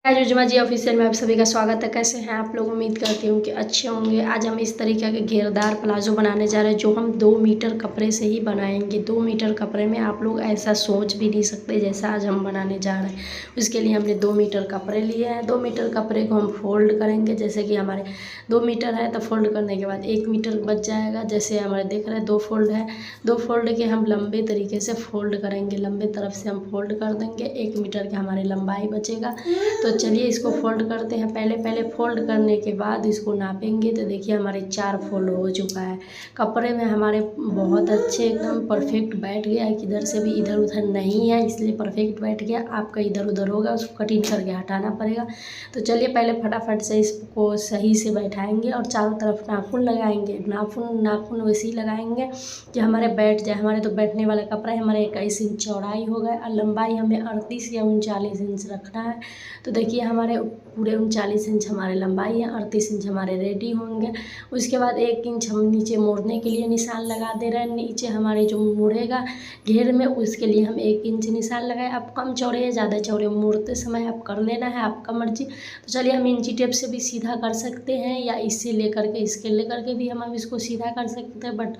जुजमा जी official में आप सभी का स्वागत है। कैसे हैं आप लोग? उम्मीद करती हूँ कि अच्छे होंगे। आज हम इस तरीके के घेरदार प्लाजो बनाने जा रहे हैं जो हम 2 मीटर कपड़े से ही बनाएंगे। 2 मीटर कपड़े में आप लोग ऐसा सोच भी नहीं सकते जैसा आज हम बनाने जा रहे हैं। उसके लिए हमने 2 मीटर कपड़े लिए हैं। 2 मीटर कपड़े को हम फोल्ड करेंगे। जैसे कि हमारे 2 मीटर है तो फोल्ड करने के बाद 1 मीटर बच जाएगा। जैसे हमारे देख रहे हैं 2 फोल्ड है, 2 फोल्ड के हम लंबे तरीके से फोल्ड करेंगे। लंबे तरफ से हम फोल्ड कर देंगे। 1 मीटर के हमारे लंबाई बचेगा। तो चलिए इसको फोल्ड करते हैं। पहले फोल्ड करने के बाद इसको नापेंगे तो देखिए हमारे 4 फोल्ड हो चुका है। कपड़े में हमारे बहुत अच्छे एकदम परफेक्ट बैठ गया है, किधर से भी इधर उधर नहीं है, इसलिए परफेक्ट बैठ गया। आपका इधर उधर होगा उसको कटिंग करके हटाना पड़ेगा। तो चलिए पहले फटाफट से इसको सही से बैठाएंगे और चारों तरफ नाखून लगाएंगे। नाखून वैसे ही लगाएंगे कि हमारे बैठ जाए। हमारे तो बैठने वाला कपड़ा है। हमारे 21 इंच चौड़ाई हो गया और लंबाई हमें 38 या 39 इंच रखना है। तो देखिए हमारे पूरे 39 इंच हमारे लंबाई है, 38 इंच हमारे रेडी होंगे। उसके बाद 1 इंच हम नीचे मोड़ने के लिए निशान लगा दे रहे हैं। नीचे हमारे जो मुड़ेगा घेर में उसके लिए हम 1 इंच निशान लगाए। आप कम चौड़े या ज़्यादा चौड़े मोड़ते समय आप कर लेना है, आपका मर्जी। तो चलिए हम इंची टेप से भी सीधा कर सकते हैं या इससे लेकर के स्केल लेकर के भी हम इसको सीधा कर सकते हैं, बट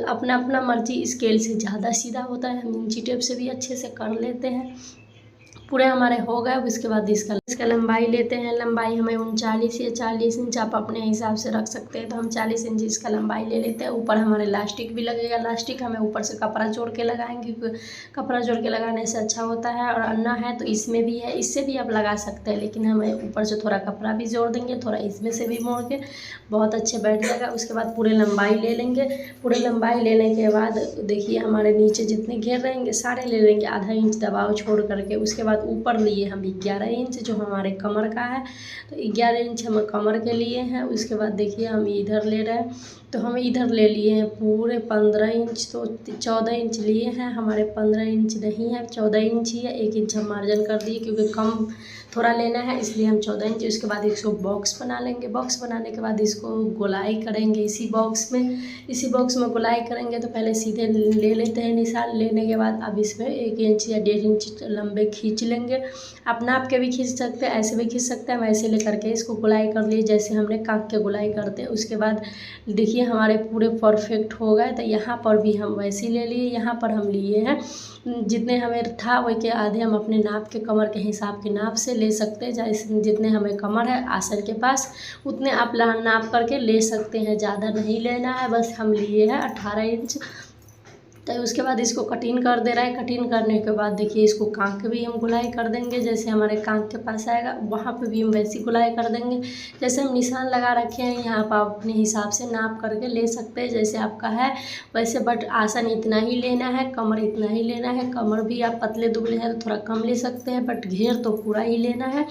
अपना अपना मर्जी। स्केल से ज़्यादा सीधा होता है, हम इंची टेप से भी अच्छे से कर लेते हैं। पूरे हमारे हो गए। उसके बाद इसका लंबाई लेते हैं। लंबाई हमें 39 या 40 इंच आप अपने हिसाब से रख सकते हैं। तो हम 40 इंच इसका लंबाई ले लेते हैं। ऊपर हमारे लास्टिक भी लगेगा। लास्टिक हमें ऊपर से कपड़ा जोड़ के लगाएंगे क्योंकि कपड़ा जोड़ के लगाने से अच्छा होता है। और अन्ना है तो इसमें भी है, इससे भी आप लगा सकते हैं, लेकिन हमें ऊपर से थोड़ा कपड़ा भी जोड़ देंगे, थोड़ा इसमें से भी मोड़ के बहुत अच्छे बैठ जाएगा। उसके बाद पूरे लंबाई ले लेंगे। पूरे लंबाई लेने के बाद देखिए हमारे नीचे जितने घेर रहेंगे सारे ले लेंगे, आधा इंच दबाव छोड़ करके। उसके बाद ऊपर लिए हम 11 इंच जो हमारे कमर का है, तो 11 इंच हम कमर के लिए हैं। उसके बाद देखिए हम इधर ले रहे हैं तो हम इधर ले लिए हैं पूरे 15 इंच, तो 14 इंच लिए हैं। हमारे 15 इंच नहीं है, 14 इंच ही है। 1 इंच हम मार्जिन कर दिए क्योंकि कम थोड़ा लेना है, इसलिए हम 14 इंच। उसके बाद इसको बॉक्स बना लेंगे। बॉक्स बनाने के बाद इसको गोलाई करेंगे इसी बॉक्स में गोलाई करेंगे। तो पहले सीधे ले लेते हैं निशान। लेने के बाद अब इसमें 1 इंच या 1.5 इंच लंबे खींच लेंगे। आप नाप के भी खींच सकते हैं, ऐसे भी खींच सकते हैं। वैसे ले करके इसको गोलाई कर लिए जैसे हमने काक के गोलाई करते हैं। उसके बाद देखिए हमारे पूरे परफेक्ट हो गए। तो यहाँ पर भी हम वैसे ही ले लिए। यहाँ पर हम लिए हैं जितने हमें था वही के आधे हम अपने नाप के कमर के हिसाब के नाप से ले सकते हैं। जैसे जितने हमें कमर है आसन के पास उतने आप नाप करके ले सकते हैं। ज़्यादा नहीं लेना है, बस हम लिए हैं 18 इंच। तो उसके बाद इसको कटिंग कर दे रहा है। कटिंग करने के बाद देखिए इसको कांक भी हम गुलाई कर देंगे। जैसे हमारे कांक के पास आएगा वहाँ पे भी हम वैसी गुलाई कर देंगे जैसे हम निशान लगा रखे हैं। यहाँ पर आप अपने हिसाब से नाप करके ले सकते हैं जैसे आपका है वैसे, बट आसन इतना ही लेना है, कमर इतना ही लेना है। कमर भी आप पतले दुबले हैं तो थोड़ा कम ले सकते हैं, बट घेर तो पूरा ही लेना है।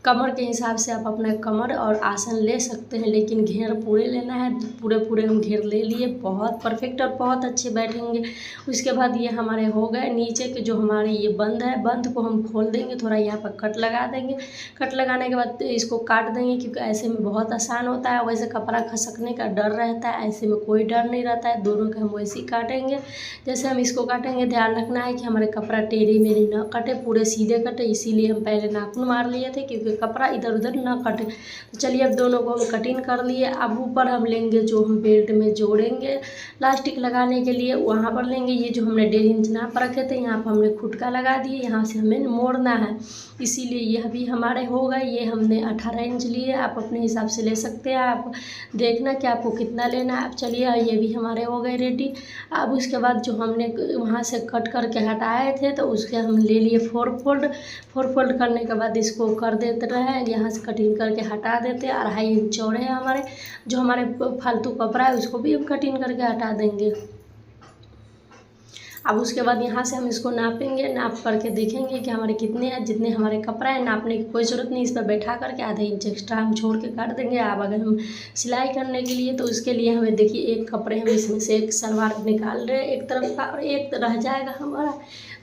कमर के हिसाब से आप अपना कमर और आसन ले सकते हैं, लेकिन घेर पूरे लेना है। पूरे हम घेर ले लिए, बहुत परफेक्ट और बहुत अच्छे बैठेंगे। उसके बाद ये हमारे हो गए। नीचे के जो हमारे ये बंद है, बंद को हम खोल देंगे, थोड़ा यहाँ पर कट लगा देंगे। कट लगाने के बाद इसको काट देंगे क्योंकि ऐसे में बहुत आसान होता है। वैसे कपड़ा खसकने का डर रहता है, ऐसे में कोई डर नहीं रहता है। दोनों के हम वैसे ही काटेंगे जैसे हम इसको काटेंगे। ध्यान रखना है कि हमारे कपड़ा टेढ़ी मेढ़ी ना कटे, पूरे सीधे कटे। इसीलिए हम पहले नाखून मार लिए थे क्योंकि कपड़ा इधर उधर ना कटे। तो चलिए अब दोनों को हम कटिंग कर लिए। अब ऊपर हम लेंगे जो हम बेल्ट में जोड़ेंगे प्लास्टिक लगाने के लिए, वहाँ पर लेंगे ये जो हमने 1.5 इंच नाप रखे थे। यहाँ पर हमने खुटका लगा दिए, यहाँ से हमें मोड़ना है, इसीलिए यह भी हमारे हो गए। ये हमने 18 इंच लिए, आप अपने हिसाब से ले सकते हैं। आप देखना कि आपको कितना लेना है। अब चलिए ये भी हमारे हो गए रेडी। अब उसके बाद जो हमने वहाँ से कट करके हटाए थे तो उसके हम ले लिए 4 फोल्ड करने के बाद इसको कर देते रहे। यहाँ से कटिंग करके हटा देते हैं। 2.5 इंच चौड़े हैं हमारे, जो हमारे फालतू कपड़ा है उसको भी हम कटिंग करके हटा देंगे। अब उसके बाद यहाँ से हम इसको नापेंगे। नाप करके देखेंगे कि हमारे कितने हैं। जितने हमारे कपड़ा है नापने की कोई ज़रूरत नहीं, इस पर बैठा करके आधे इंच एक्स्ट्रा हम छोड़ के काट देंगे। अब अगर हम सिलाई करने के लिए तो उसके लिए हमें देखिए एक कपड़े हम इसमें से एक सलवार निकाल रहे हैं एक तरफ का और एक रह जाएगा हमारा।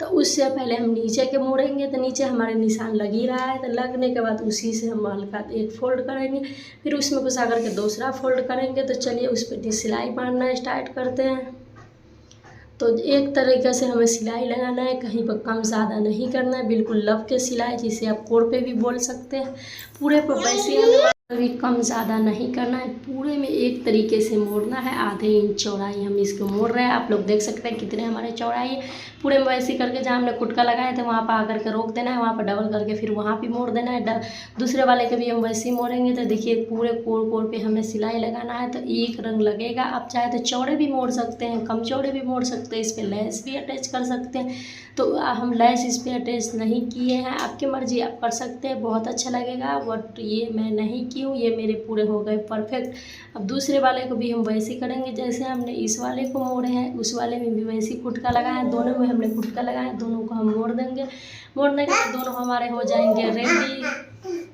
तो उससे पहले हम नीचे के मोड़ेंगे। तो नीचे हमारे निशान लग ही रहा है, तो लगने के बाद उसी से हम हल्का एक फोल्ड करेंगे, फिर उसमें घुसा करके दूसरा फोल्ड करेंगे। तो चलिए उस पर सिलाई मारना स्टार्ट करते हैं। तो एक तरीके से हमें सिलाई लगाना है, कहीं पर कम ज़्यादा नहीं करना है, बिल्कुल लब के सिलाई, जिसे आप कोर पे भी बोल सकते हैं। पूरे पर वैसे हमें कभी कम ज़्यादा नहीं करना है, पूरे में एक तरीके से मोड़ना है। आधे इंच चौड़ाई हम इसको मोड़ रहे हैं, आप लोग देख सकते हैं कितने हमारे चौड़ाई है। पूरे में वैसे करके जहाँ हमने कुटका लगाए थे वहाँ पर आकर के रोक देना है, वहाँ पर डबल करके फिर वहाँ भी मोड़ देना है। दूसरे वाले के भी हम वैसे ही मोड़ेंगे। तो देखिए पूरे कोर पे हमें सिलाई लगाना है, तो एक रंग लगेगा। आप चाहे तो चौड़े भी मोड़ सकते हैं, कम चौड़े भी मोड़ सकते हैं, इस पर लेस भी अटैच कर सकते हैं। तो हम लेस इस पर अटैच नहीं किए हैं, आपकी मर्जी, आप कर सकते हैं, बहुत अच्छा लगेगा। बट ये मैं नहीं की हूँ, ये मेरे पूरे हो गए परफेक्ट। अब दूसरे वाले को भी हम वैसे ही करेंगे, जैसे हमने इस वाले को मोड़े हैं उस वाले में भी वैसे ही कुटका लगाया है। दोनों में हमने कुटका लगाया, दोनों को हम मोड़ देंगे। मोड़ने के बाद दोनों हमारे हो जाएंगे रेडी।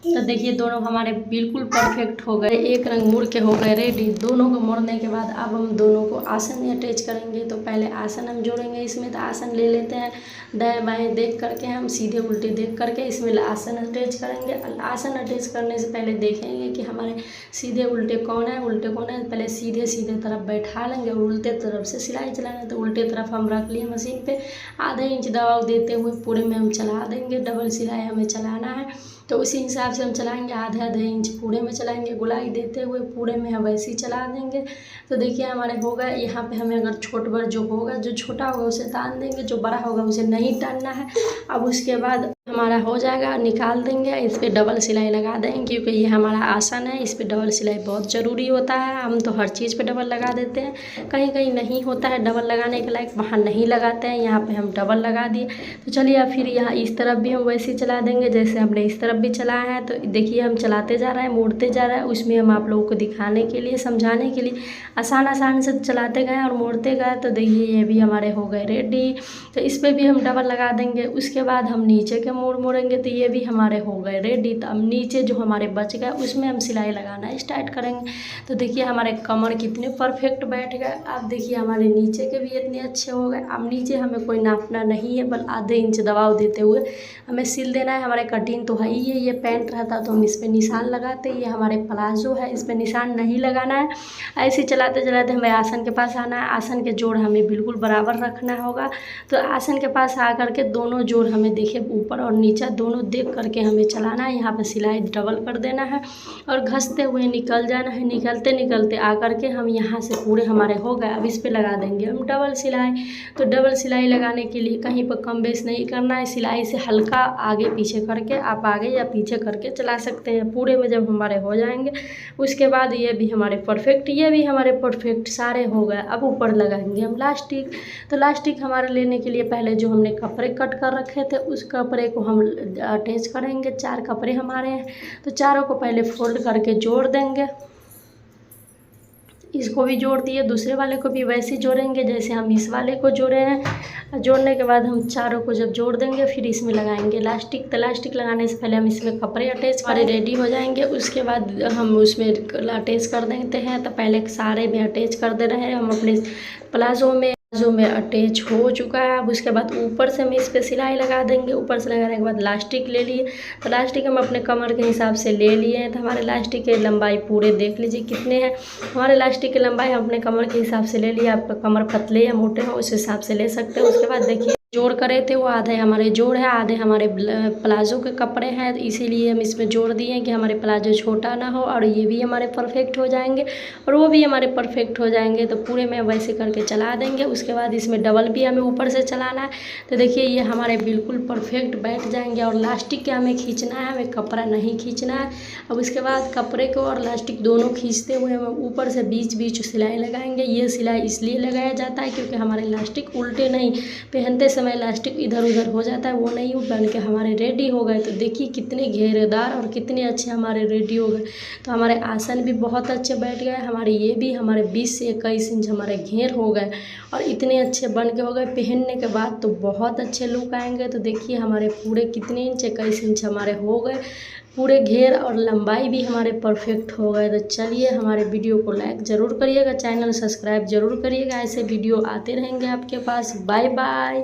तो देखिए दोनों हमारे बिल्कुल परफेक्ट हो गए, एक रंग मुड़ के हो गए रेडी। दोनों को मोड़ने के बाद अब हम दोनों को आसन में अटैच करेंगे। तो पहले आसन हम जोड़ेंगे इसमें। तो आसन ले लेते हैं, दाएं बाएं देख करके हम सीधे उल्टे देख करके इसमें आसन अटैच करेंगे। आसन अटैच करने से पहले देखेंगे कि हमारे सीधे उल्टे कौन है, उल्टे कौन है। पहले सीधे सीधे तरफ बैठा लेंगे और उल्टे तरफ से सिलाई चलाना। तो उल्टे तरफ हम रख लिए मशीन पे, आधे इंच दबाव देते हुए पूरे में हम चला देंगे। डबल सिलाई हमें चलाना है, तो उसी हिसाब से हम चलाएंगे। आधे आधे इंच पूरे में चलाएंगे, गुलाई देते हुए पूरे में हम वैसे ही चला देंगे। तो देखिए हमारे हो गए। यहाँ पे हमें अगर छोट बड़ जो होगा, जो छोटा होगा उसे तान देंगे, जो बड़ा होगा उसे नहीं टानना है। अब उसके बाद हमारा हो जाएगा, निकाल देंगे। इस पर डबल सिलाई लगा देंगे, क्योंकि ये हमारा आसन है, इस पर डबल सिलाई बहुत ज़रूरी होता है। हम तो हर चीज़ पे डबल लगा देते हैं, कहीं कहीं नहीं होता है डबल लगाने के लायक, वहाँ नहीं लगाते हैं, यहाँ पे हम डबल लगा दिए। तो चलिए अब फिर यहाँ इस तरफ भी हम वैसे ही चला देंगे जैसे हमने इस तरफ भी चलाया है। तो देखिए हम चलाते जा रहे हैं, मोड़ते जा रहे हैं। उसमें हम आप लोगों को दिखाने के लिए, समझाने के लिए आसान आसान से चलाते गए और मोड़ते गए। तो देखिए ये भी हमारे हो गए रेडी। तो इस पर भी हम डबल लगा देंगे। उसके बाद हम नीचे के मोड़ेंगे, तो ये भी हमारे हो गए रेडी। तो अब नीचे जो हमारे बच गए उसमें हम सिलाई लगाना स्टार्ट करेंगे। तो देखिए हमारे कमर कितने परफेक्ट बैठ गए। अब देखिए हमारे नीचे के भी इतने अच्छे हो गए। अब नीचे हमें कोई नापना नहीं है, बस आधे इंच दबाव देते हुए हमें सिल देना है। हमारे कटिंग तो है ही है, ये पैंट रहता तो हम इस पर निशान लगाते, ये हमारे प्लाजो है, इस पर निशान नहीं लगाना है। ऐसे चलाते चलाते हमें आसन के पास आना है। आसन के जोड़ हमें बिल्कुल बराबर रखना होगा। तो आसन के पास आकर के दोनों जोड़ हमें देखिए ऊपर और नीचे दोनों देख करके हमें चलाना है। यहाँ पर सिलाई डबल कर देना है और घसते हुए निकल जाना है। निकलते निकलते आकर के हम यहाँ से पूरे हमारे हो गए। अब इस पर लगा देंगे हम डबल सिलाई। तो डबल सिलाई लगाने के लिए कहीं पर कम बेस नहीं करना है, सिलाई से हल्का आगे पीछे करके आप आगे या पीछे करके चला सकते हैं। पूरे में जब हमारे हो जाएंगे उसके बाद ये भी हमारे परफेक्ट, ये भी हमारे परफेक्ट सारे हो गए। अब ऊपर लगाएंगे हम लास्टिक। तो लास्टिक हमारे लेने के लिए पहले जो हमने कपड़े कट कर रखे थे उस कपड़े को हम अटैच करेंगे। 4 कपड़े हमारे हैं, तो चारों को पहले फोल्ड करके जोड़ देंगे। इसको भी जोड़ दिए, दूसरे वाले को भी वैसे जोड़ेंगे जैसे हम इस वाले को जोड़े हैं। जोड़ने के बाद हम चारों को जब जोड़ देंगे फिर इसमें लगाएंगे लास्टिक। तो लास्टिक लगाने से पहले हम इसमें कपड़े अटैच वाले रेडी हो जाएंगे। उसके बाद हम उसमें अटैच कर देते हैं। तो पहले सारे में अटैच कर दे रहे हैं हम अपने प्लाजो में, जो में अटैच हो चुका है। अब उसके बाद ऊपर से हम इस पर सिलाई लगा देंगे। ऊपर से लगाने के बाद लास्टिक ले लिए। तो लास्टिक हम अपने कमर के हिसाब से ले लिए हैं। तो हमारे लास्टिक की लंबाई पूरे देख लीजिए कितने हैं। हमारे लास्टिक की लंबाई हम अपने कमर के हिसाब से ले लिए। आपका कमर पतले या मोटे हो उस हिसाब से ले सकते हो। उसके बाद देखिए जोड़ करे थे वो आधे हमारे जोड़ है, आधे हमारे प्लाजो के कपड़े हैं। तो इसीलिए हम इसमें जोड़ दिए हैं कि हमारे प्लाजो छोटा ना हो और ये भी हमारे परफेक्ट हो जाएंगे और वो भी हमारे परफेक्ट हो जाएंगे। तो पूरे में वैसे करके चला देंगे। उसके बाद इसमें डबल भी हमें ऊपर से चलाना है। तो देखिए ये हमारे बिल्कुल परफेक्ट बैठ जाएंगे। और लास्टिक के हमें खींचना है, हमें कपड़ा नहीं खींचना है। अब उसके बाद कपड़े को और लास्टिक दोनों खींचते हुए हम ऊपर से बीच बीच सिलाई लगाएंगे। ये सिलाई इसलिए लगाया जाता है क्योंकि हमारे लास्टिक उल्टे नहीं, पहनते समय लास्टिक इधर उधर हो जाता है, वो नहीं बन के हमारे रेडी हो गए। तो देखिए कितने घेरेदार और कितने अच्छे हमारे रेडी हो गए। तो हमारे आसन भी बहुत अच्छे बैठ गए। हमारे ये भी हमारे 20 से 21 इंच हमारे घेर हो गए और इतने अच्छे बन के हो गए। पहनने के बाद तो बहुत अच्छे लुक आएंगे। तो देखिए हमारे पूरे कितने इंच, 21 इंच हमारे हो गए। पूरे घेर और लंबाई भी हमारे परफेक्ट हो गए। तो चलिए हमारे वीडियो को लाइक ज़रूर करिएगा, चैनल सब्सक्राइब ज़रूर करिएगा। ऐसे वीडियो आते रहेंगे आपके पास। Bye bye.